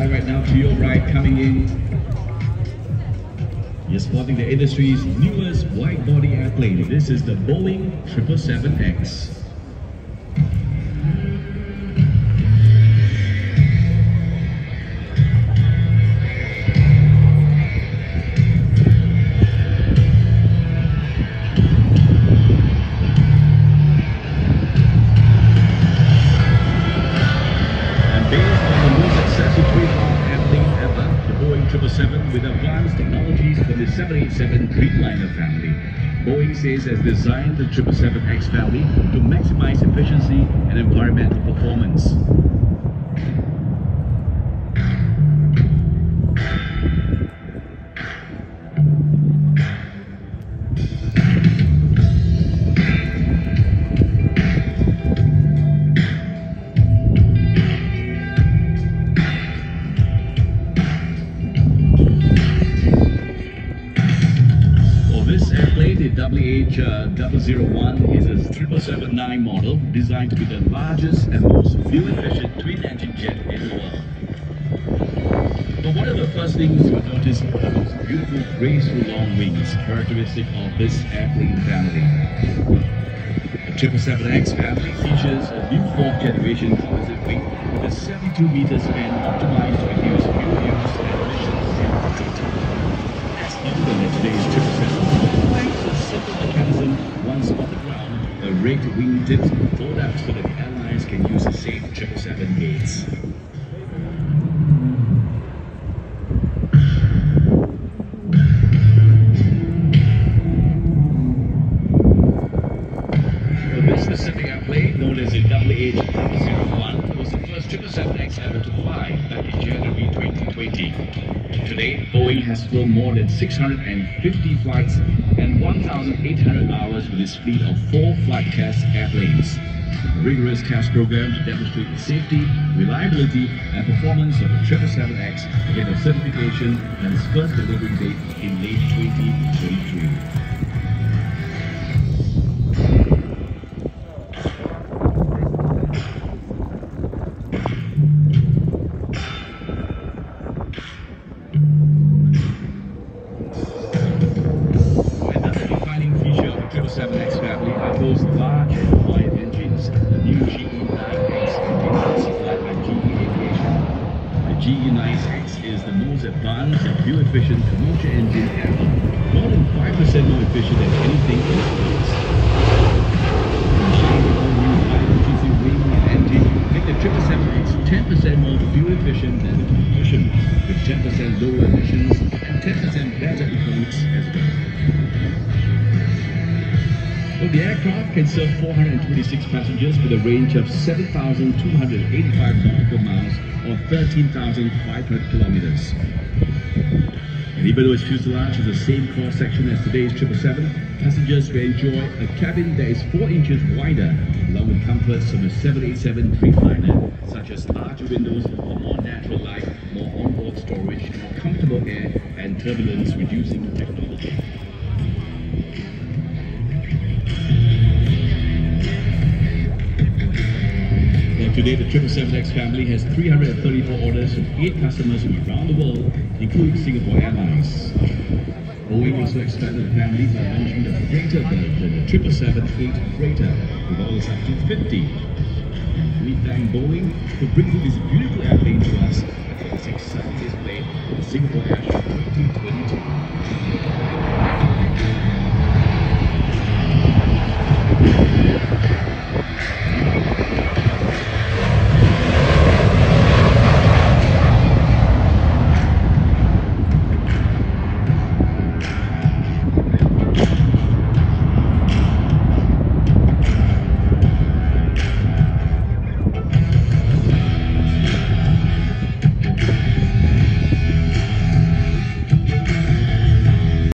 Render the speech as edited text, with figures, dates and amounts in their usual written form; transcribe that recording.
sky right now to your right, coming in. You're spotting the industry's newest wide-body airplane. This is the Boeing 777X. With advanced technologies from the 787 Dreamliner family. Boeing says has designed the 777X family to maximize efficiency and environmental performance. The WH001 is a 777-9 model designed to be the largest and most fuel-efficient twin-engine jet in the world. But one of the first things you will notice are those beautiful graceful long wings, characteristic of this airplane family. The 777X family features a new 4th generation composite wing with a 72-meter span optimized to reduce fuel use and emissions. As noted in today's 777, simple mechanism, once on the ground, a rigged wingtips fold out so that the airlines can use the same 777 gates. Well, this specific airplane, known as the WH001, was the first 777X ever to fly back in January 2020. Today, Boeing has flown more than 650 flights and 1,800 hours with its fleet of 4 flight test airplanes. A rigorous test program to demonstrate the safety, reliability, and performance of the 777X ahead of certification and its first delivery date in late 2023. X family are those large and wide engines. The new GE9X contains supplied by GE Aviation. The GE9X is the most advanced and fuel-efficient commercial engine ever, more than 5% more efficient than anything in space. Combining the all-new high-efficiency wing and engine make the 777X 10% more fuel-efficient than the competition, with 10% lower emissions and 10% better economics as well. Well, the aircraft can serve 426 passengers with a range of 7,285 nautical miles or 13,500 kilometers. And even though its fuselage is the same cross-section as today's 777, passengers will enjoy a cabin that is 4 inches wider, along with comforts of a 787 Dreamliner, such as larger windows for more natural light, more onboard storage, more comfortable air, and turbulence-reducing technology. Today, the 777X family has 334 orders from 8 customers from around the world, including Singapore Airlines. Boeing also expanded the family by launching the freighter version, the 777-8 freighter, with orders up to 50. And we thank Boeing for bringing this beautiful airplane to us at this exciting display at the Singapore Airshow 2022.